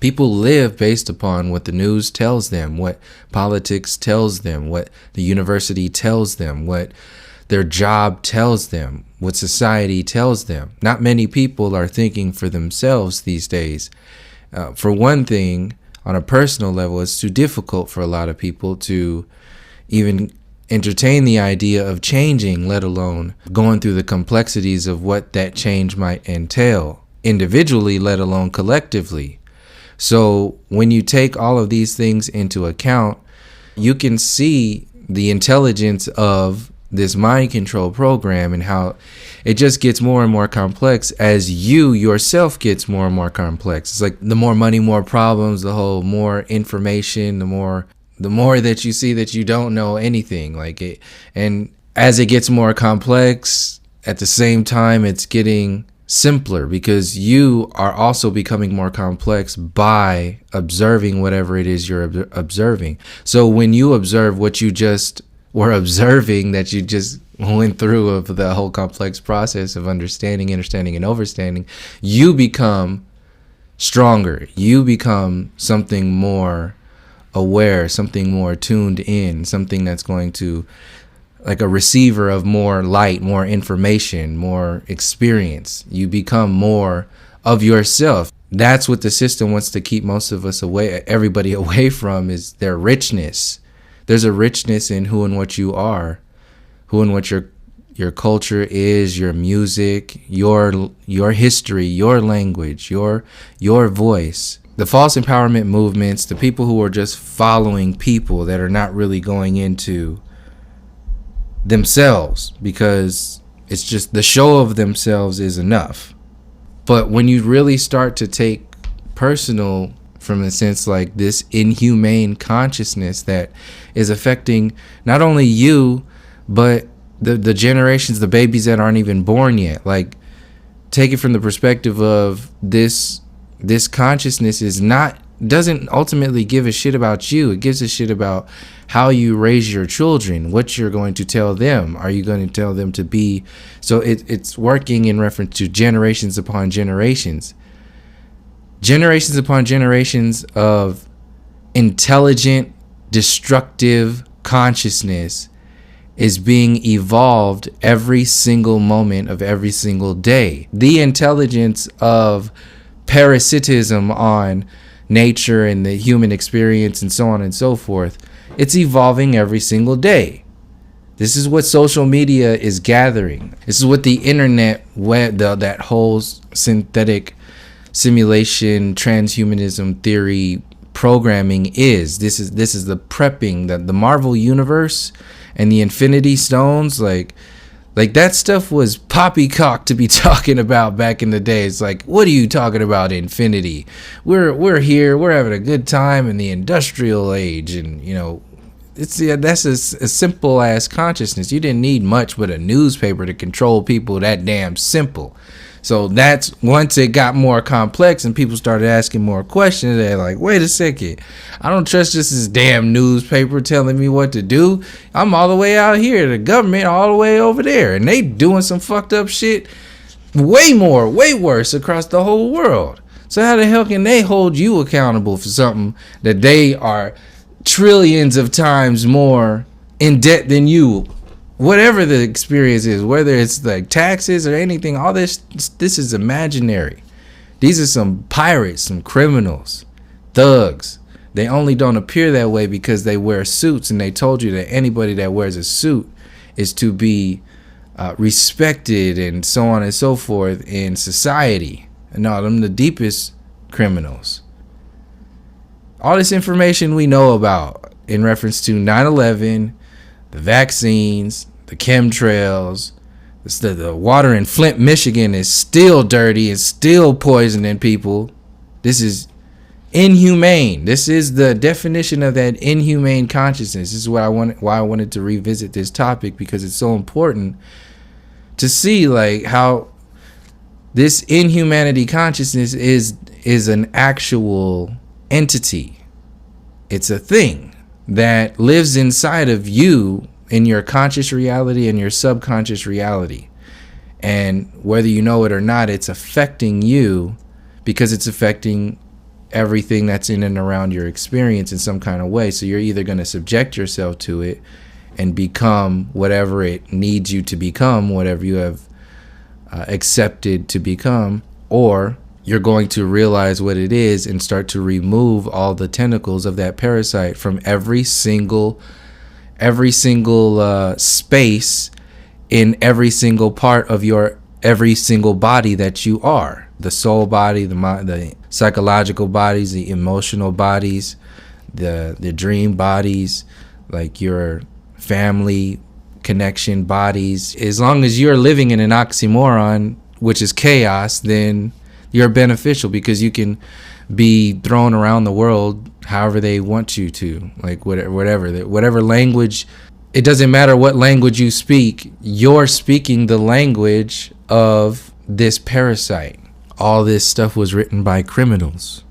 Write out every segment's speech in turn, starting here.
People live based upon what the news tells them, what politics tells them, what the university tells them, what their job tells them, what society tells them. Not many people are thinking for themselves these days. For one thing, on a personal level, it's too difficult for a lot of people to even entertain the idea of changing, let alone going through the complexities of what that change might entail individually, let alone collectively. So when you take all of these things into account, you can see the intelligence of this mind control program and how it just gets more and more complex as you yourself gets more and more complex. It's like the more money, more problems, the whole more information, the more that you see that you don't know anything like it. And as it gets more complex, at the same time, it's getting simpler because you are also becoming more complex by observing whatever it is you're observing. So when you observe what you just were observing, that you just went through of the whole complex process of understanding, and overstanding, you become stronger. You become something more aware, something more tuned in, something that's going to, like a receiver of more light, more information, more experience. You become more of yourself. That's what the system wants to keep most of us everybody away from, is their richness. There's a richness in who and what you are, who and what your culture is, your music, your history, your language, your voice. The false empowerment movements, the people who are just following people that are not really going into themselves, because it's just the show of themselves is enough. But when you really start to take personal, from a sense like this inhumane consciousness that is affecting not only you, but the generations, the babies that aren't even born yet. Like, take it from the perspective of this consciousness doesn't ultimately give a shit about you. It gives a shit about how you raise your children, what you're going to tell them. Are you going to tell them to be? So it's working in reference to generations upon generations. Generations upon generations of intelligent, destructive consciousness is being evolved every single moment of every single day. The intelligence of parasitism on nature and the human experience and so on and so forth, it's evolving every single day. This is what social media is gathering. This is what the internet, that whole synthetic simulation, transhumanism theory programming is. This is the prepping, the Marvel universe and the Infinity Stones. Like that stuff was poppycock to be talking about back in the day. It's like, what are you talking about, infinity? We're here, we're having a good time in the industrial age, and that's a simple ass consciousness. You didn't need much but a newspaper to control people. That damn simple. So that's once it got more complex and people started asking more questions, they're like, wait a second, I don't trust this damn newspaper telling me what to do. I'm all the way out here, the government all the way over there, and they doing some fucked up shit way worse across the whole world. So how the hell can they hold you accountable for something that they are trillions of times more in debt than you? Whatever the experience is, whether it's like taxes or anything, all this is imaginary. These are some pirates, some criminals, thugs. They only don't appear that way because they wear suits, and they told you that anybody that wears a suit is to be respected and so on and so forth in society. And no, them the deepest criminals. All this information we know about in reference to 9/11, the vaccines, the chemtrails, the water in Flint, Michigan is still dirty and still poisoning people. This is inhumane. This is the definition of that inhumane consciousness. This is why I wanted to revisit this topic, because it's so important to see like how this inhumanity consciousness is an actual entity. It's a thing that lives inside of you in your conscious reality and your subconscious reality. And whether you know it or not, it's affecting you because it's affecting everything that's in and around your experience in some kind of way. So you're either going to subject yourself to it and become whatever it needs you to become, whatever you have accepted to become, or you're going to realize what it is and start to remove all the tentacles of that parasite from every single space in every single part of your every single body that you are. The soul body, the mind, the psychological bodies, the emotional bodies, the dream bodies, like your family connection bodies. As long as you're living in an oxymoron, which is chaos, then you're beneficial, because you can be thrown around the world however they want you to, like whatever language. It doesn't matter what language you speak, you're speaking the language of this parasite. All this stuff was written by criminals.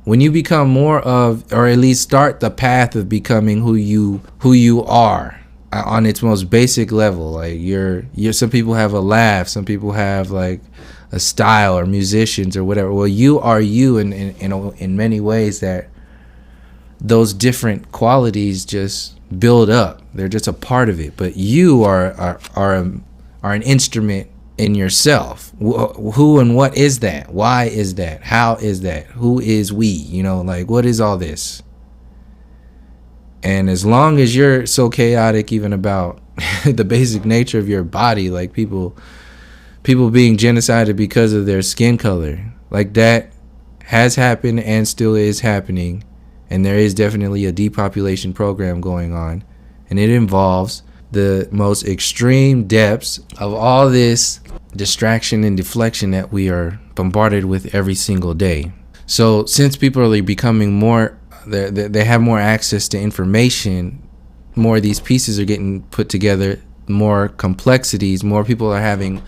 When you become more of, or at least start the path of becoming who you are on its most basic level, like you're some people have a laugh, some people have like a style, or musicians or whatever. Well, you are you in many ways, that those different qualities just build up. They're just a part of it, but you are an instrument in yourself. Who and what is that? Why is that? How is that? Who is we? Like, what is all this? And as long as you're so chaotic even about the basic nature of your body, like people being genocided because of their skin color, like that has happened and still is happening. And there is definitely a depopulation program going on, and it involves the most extreme depths of all this distraction and deflection that we are bombarded with every single day. So since people are becoming more, they have more access to information, more of these pieces are getting put together, more complexities, more people are having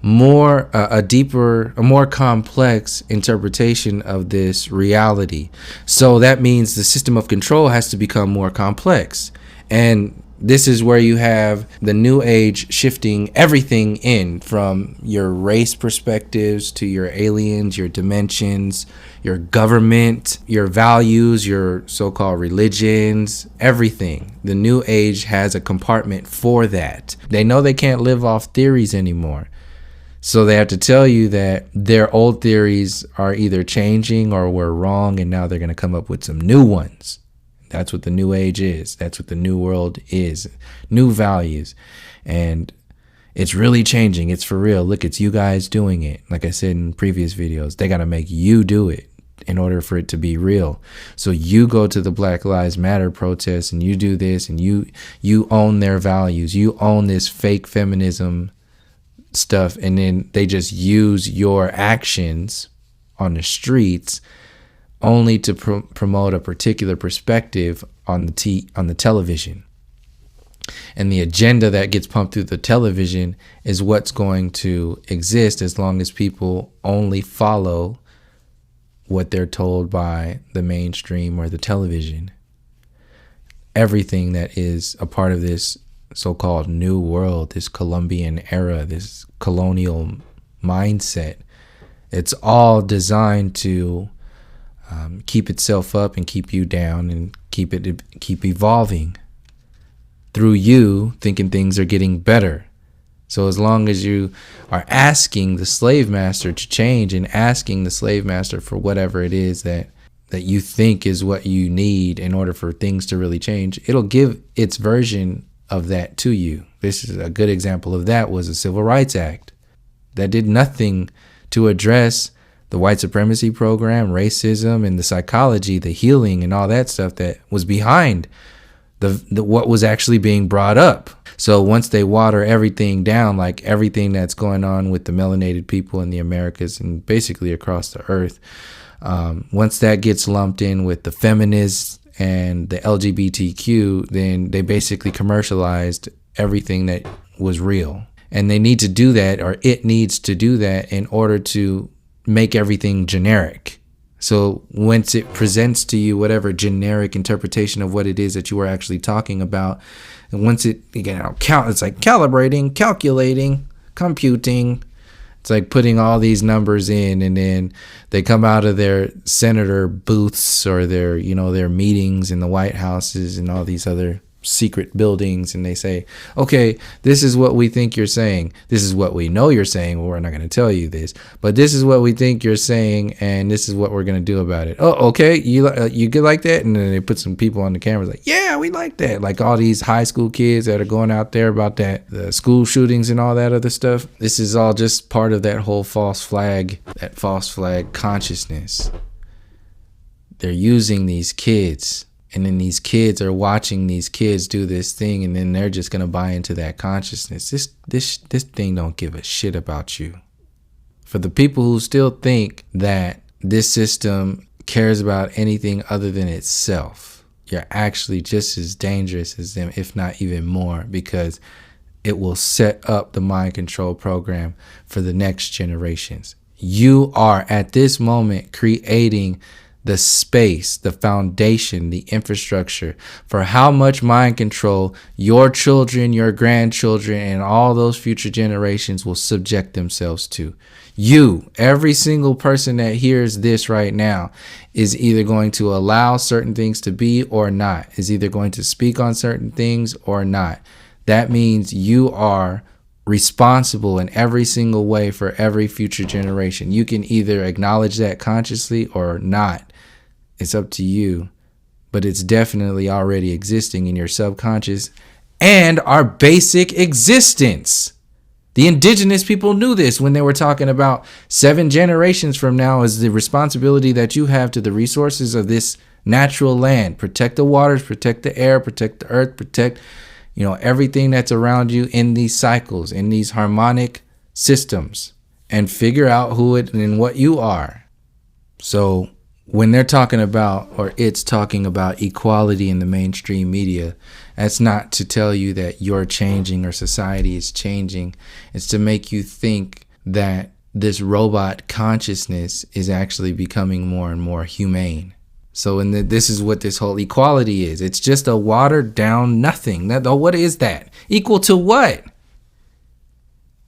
a more complex interpretation of this reality. So that means the system of control has to become more complex. And this is where you have the new age shifting everything in, from your race perspectives to your aliens, your dimensions, your government, your values, your so-called religions, everything. The new age has a compartment for that. They know they can't live off theories anymore. So they have to tell you that their old theories are either changing or were wrong, and now they're going to come up with some new ones. That's what the new age is. That's what the new world is. New values. And it's really changing. It's for real. Look, it's you guys doing it. Like I said in previous videos, they got to make you do it in order for it to be real. So you go to the Black Lives Matter protests and you do this, and you own their values. You own this fake feminism stuff, and then they just use your actions on the streets only to promote a particular perspective on the television. And the agenda that gets pumped through the television is what's going to exist as long as people only follow what they're told by the mainstream or the television. Everything that is a part of this so-called new world, this Columbian era, this colonial mindset, it's all designed to keep itself up and keep you down, and keep evolving through you thinking things are getting better. So as long as you are asking the slave master to change, and asking the slave master for whatever it is that you think is what you need in order for things to really change, it'll give its version of that to you. This is a good example of that, was the Civil Rights Act that did nothing to address the white supremacy program, racism, and the psychology, the healing, and all that stuff that was behind the what was actually being brought up. So once they water everything down, like everything that's going on with the melanated people in the Americas and basically across the earth, once that gets lumped in with the feminists and the LGBTQ, then they basically commercialized everything that was real. And they need to do that, or it needs to do that, in order to make everything generic. So once it presents to you whatever generic interpretation of what it is that you are actually talking about, and once it's like calibrating, calculating, computing, It's like putting all these numbers in, and then they come out of their senator booths or their, their meetings in the White Houses and all these other secret buildings, and they say, okay, this is what we think you're saying. This is what we know you're saying. Well, we're not going to tell you this, but this is what we think you're saying, and this is what we're going to do about it. Oh, okay, you good like that? And then they put some people on the cameras like, yeah, we like that. Like all these high school kids that are going out there about the school shootings and all that other stuff. This is all just part of that whole false flag consciousness. They're using these kids. And then these kids are watching these kids do this thing, and then they're just gonna buy into that consciousness. This thing don't give a shit about you. For the people who still think that this system cares about anything other than itself, you're actually just as dangerous as them, if not even more, because it will set up the mind control program for the next generations. You are at this moment creating the space, the foundation, the infrastructure for how much mind control your children, your grandchildren, and all those future generations will subject themselves to. You, every single person that hears this right now, is either going to allow certain things to be or not, is either going to speak on certain things or not. That means you are responsible in every single way for every future generation. You can either acknowledge that consciously or not. It's up to you, but it's definitely already existing in your subconscious and our basic existence. The indigenous people knew this when they were talking about 7 generations from now is the responsibility that you have to the resources of this natural land. Protect the waters, protect the air, protect the earth, protect, everything that's around you in these cycles, in these harmonic systems, and figure out who it and what you are. So when they're talking about, or it's talking about equality in the mainstream media, that's not to tell you that you're changing or society is changing. It's to make you think that this robot consciousness is actually becoming more and more humane. So this is what this whole equality is. It's just a watered down nothing. What is that? Equal to what?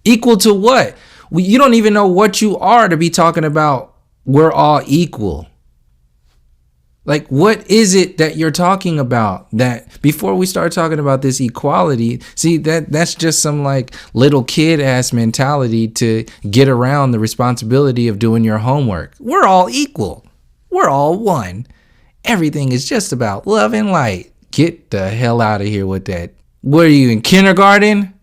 Equal to what? You don't even know what you are to be talking about we're all equal. Like, what is it that you're talking about? That before we start talking about this equality, see, that's just some like little kid ass mentality to get around the responsibility of doing your homework. We're all equal. We're all one. Everything is just about love and light. Get the hell out of here with that. What are you, in kindergarten?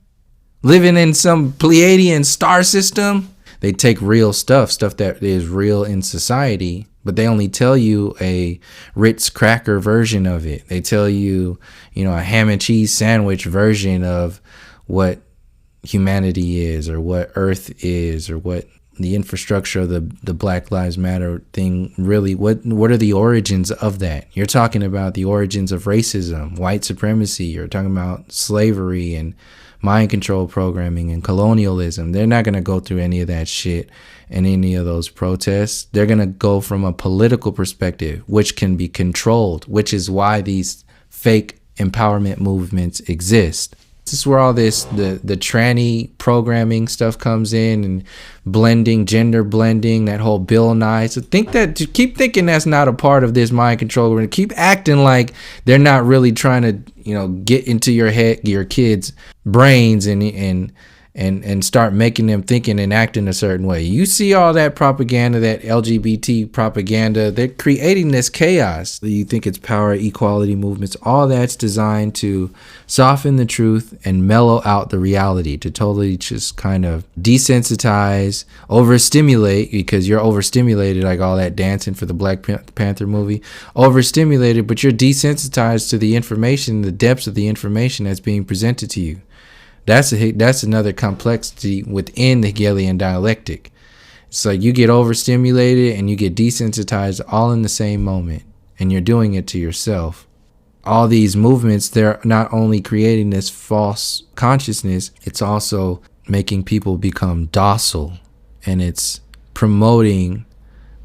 Living in some Pleiadian star system? They take real stuff that is real in society, but they only tell you a Ritz cracker version of it. They tell you, a ham and cheese sandwich version of what humanity is, or what Earth is, or what the infrastructure of the Black Lives Matter thing really, what are the origins of that? You're talking about the origins of racism, white supremacy. You're talking about slavery and mind control programming and colonialism. They're not going to go through any of that shit in any of those protests. They're going to go from a political perspective, which can be controlled, which is why these fake empowerment movements exist. This is where all this, the tranny programming stuff comes in, and blending, gender blending, that whole Bill Nye. So keep thinking that's not a part of this mind control. We're going to keep acting like they're not really trying to, get into your head, your kids' brains and start making them thinking and acting a certain way. You see all that propaganda, that LGBT propaganda, they're creating this chaos. You think it's power, equality movements, all that's designed to soften the truth and mellow out the reality, to totally just kind of desensitize, overstimulate, because you're overstimulated, like all that dancing for the Black Panther movie, overstimulated, but you're desensitized to the information, the depths of the information that's being presented to you. That's another complexity within the Hegelian dialectic. It's like you get overstimulated and you get desensitized all in the same moment, and you're doing it to yourself. All these movements, they're not only creating this false consciousness, it's also making people become docile, and it's promoting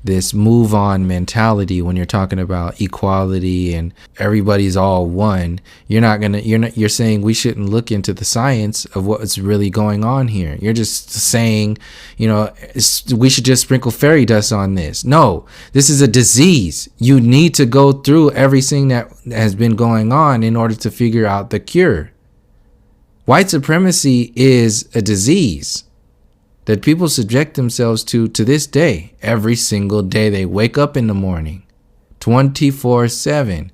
this move on mentality when you're talking about equality and everybody's all one. You're saying we shouldn't look into the science of what's really going on here. You're just saying, we should just sprinkle fairy dust on this. No, this is a disease. You need to go through everything that has been going on in order to figure out the cure. White supremacy is a disease that people subject themselves to this day. Every single day they wake up in the morning, 24/7.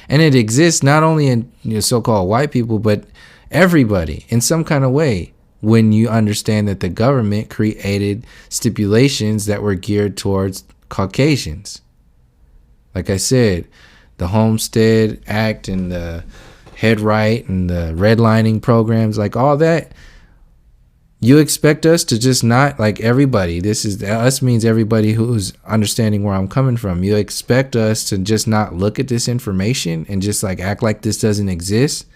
And it exists not only in so-called white people, but everybody in some kind of way, when you understand that the government created stipulations that were geared towards Caucasians. Like I said, the Homestead Act and the Head Right and the redlining programs, like all that. You expect us to just not, like everybody, this is us means everybody who's understanding where I'm coming from. You expect us to just not look at this information and just like act like this doesn't exist?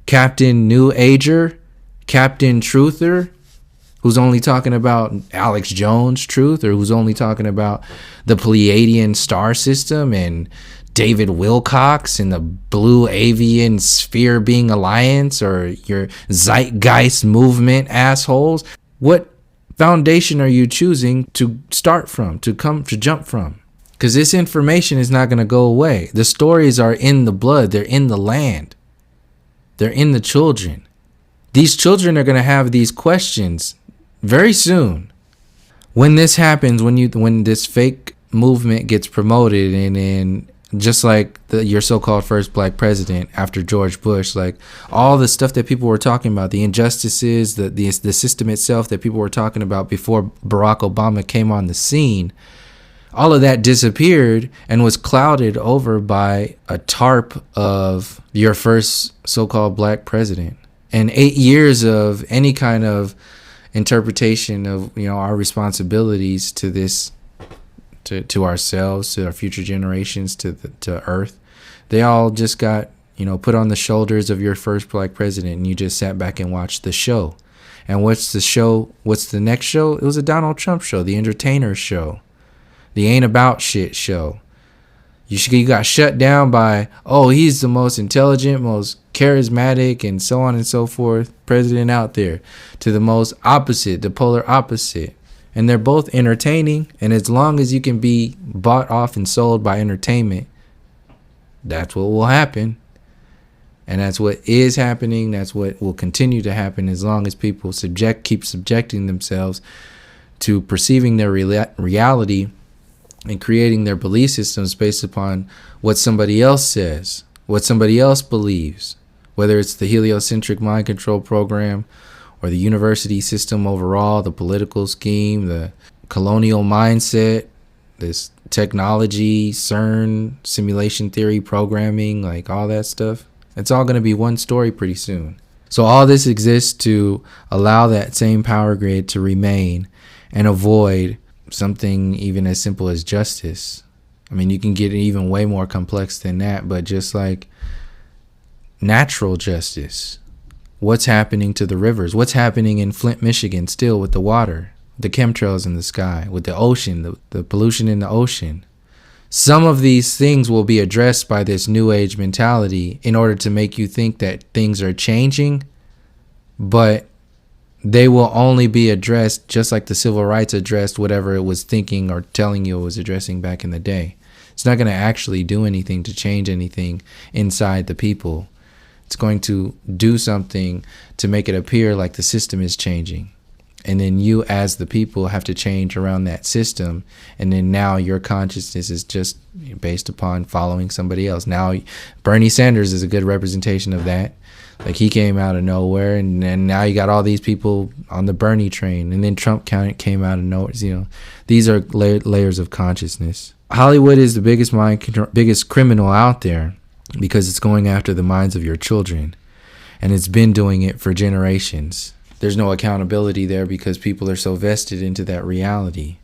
Captain New Ager, Captain Truther, who's only talking about Alex Jones truth, or who's only talking about the Pleiadian star system and David Wilcox and the Blue Avian Sphere Being Alliance, or your Zeitgeist movement assholes. What foundation are you choosing to start from, to jump from? Because this information is not going to go away. The stories are in the blood. They're in the land. They're in the children. These children are going to have these questions very soon. When this happens, when this fake movement gets promoted, and then just like your so-called first black president after George Bush, like all the stuff that people were talking about, the injustices, the system itself that people were talking about before Barack Obama came on the scene, all of that disappeared and was clouded over by a tarp of your first so-called black president. And 8 years of any kind of interpretation of our responsibilities to this, to ourselves, to our future generations, to Earth, they all just got put on the shoulders of your first black president, and you just sat back and watched the show. And what's the show? What's the next show? It was a Donald Trump show, the entertainer show, the ain't about shit show. You got shut down by, he's the most intelligent, most charismatic, and so on and so forth president out there, to the most opposite, the polar opposite. And they're both entertaining. And as long as you can be bought off and sold by entertainment, that's what will happen. And that's what is happening. That's what will continue to happen as long as people keep subjecting themselves to perceiving their reality and creating their belief systems based upon what somebody else says, what somebody else believes, whether it's the heliocentric mind control program, or the university system overall, the political scheme, the colonial mindset, this technology, CERN, simulation theory, programming, like all that stuff. It's all going to be one story pretty soon. So all this exists to allow that same power grid to remain and avoid something even as simple as justice. I mean, you can get even way more complex than that, but just like natural justice. What's happening to the rivers? What's happening in Flint, Michigan still with the water, the chemtrails in the sky, with the ocean, the pollution in the ocean? Some of these things will be addressed by this new age mentality in order to make you think that things are changing, but they will only be addressed just like the civil rights addressed whatever it was thinking or telling you it was addressing back in the day. It's not going to actually do anything to change anything inside the people. It's going to do something to make it appear like the system is changing. And then you as the people have to change around that system. And then now your consciousness is just based upon following somebody else. Now Bernie Sanders is a good representation of that. Like he came out of nowhere, and then now you got all these people on the Bernie train. And then Trump came out of nowhere. These are layers of consciousness. Hollywood is the biggest criminal out there, because it's going after the minds of your children, and it's been doing it for generations. There's no accountability there because people are so vested into that reality.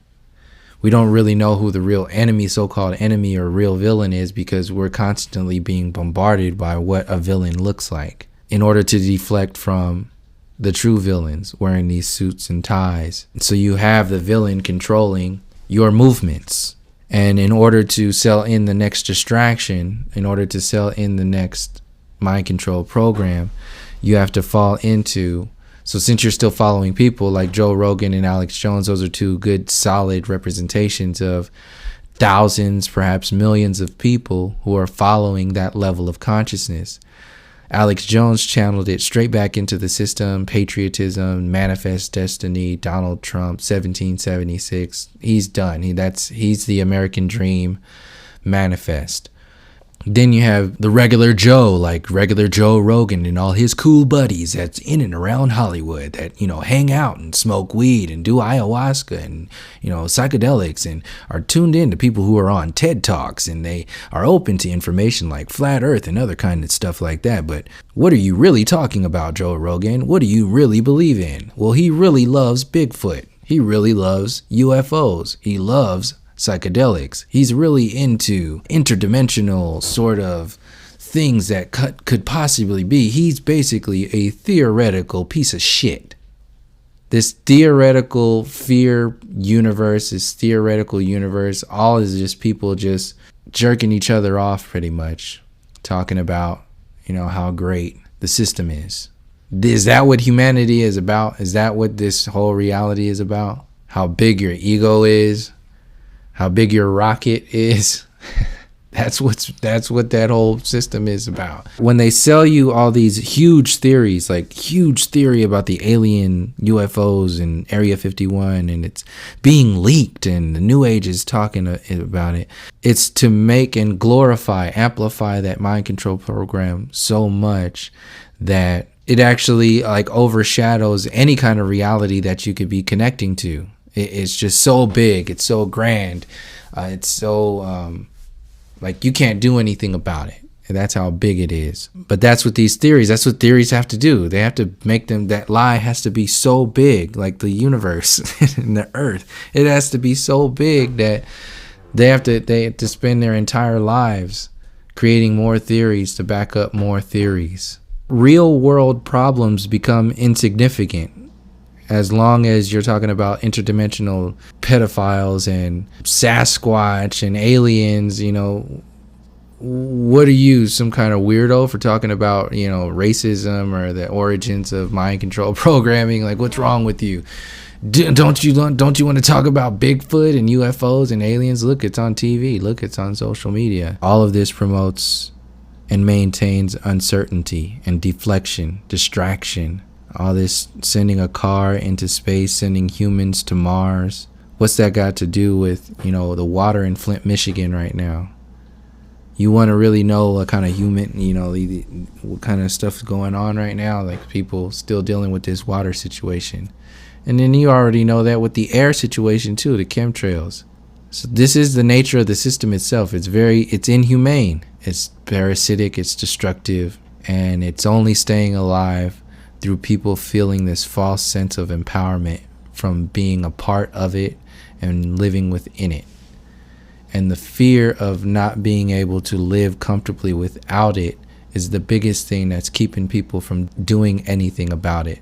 We don't really know who the real enemy, so-called enemy or real villain is, because we're constantly being bombarded by what a villain looks like in order to deflect from the true villains wearing these suits and ties. So you have the villain controlling your movements. And in order to sell in the next distraction, in order to sell in the next mind control program, you have to fall into. So since you're still following people like Joe Rogan and Alex Jones, those are two good solid representations of thousands, perhaps millions of people who are following that level of consciousness. Alex Jones channeled it straight back into the system, patriotism, manifest destiny, Donald Trump, 1776. He's done. He's the American dream manifest. Then you have the regular Joe, like regular Joe Rogan and all his cool buddies that's in and around Hollywood that, hang out and smoke weed and do ayahuasca and, psychedelics, and are tuned in to people who are on TED Talks, and they are open to information like flat earth and other kind of stuff like that. But what are you really talking about, Joe Rogan? What do you really believe in? Well, he really loves Bigfoot. He really loves UFOs. He loves psychedelics. He's really into interdimensional sort of things that could possibly be. He's basically a theoretical piece of shit. This theoretical fear universe, this theoretical universe, all is just people just jerking each other off pretty much, talking about, how great the system is. Is that what humanity is about? Is that what this whole reality is about? How big your ego is? How big your rocket is? That's what that whole system is about. When they sell you all these huge theories, like huge theory about the alien UFOs and Area 51, and it's being leaked and the New Age is talking about it, it's to make and glorify, amplify that mind control program so much that it actually overshadows any kind of reality that you could be connecting to. It's just so big. It's so grand. It's so you can't do anything about it. And that's how big it is. But that's what theories have to do. They have to make them, that lie has to be so big, like the universe and the earth. It has to be so big that they have to spend their entire lives creating more theories to back up more theories. Real world problems become insignificant as long as you're talking about interdimensional pedophiles and Sasquatch and aliens. What are you, some kind of weirdo for talking about, racism or the origins of mind control programming? Like, what's wrong with you? Don't you want to talk about Bigfoot and UFOs and aliens? Look, it's on TV. Look, it's on social media. All of this promotes and maintains uncertainty and deflection, distraction. All this sending a car into space, sending humans to Mars. What's that got to do with, the water in Flint, Michigan right now? You want to really know what kind of human, what kind of stuff's going on right now? Like, people still dealing with this water situation. And then you already know that with the air situation too, the chemtrails. So this is the nature of the system itself. It's inhumane. It's parasitic, it's destructive, and it's only staying alive through people feeling this false sense of empowerment from being a part of it and living within it. And the fear of not being able to live comfortably without it is the biggest thing that's keeping people from doing anything about it.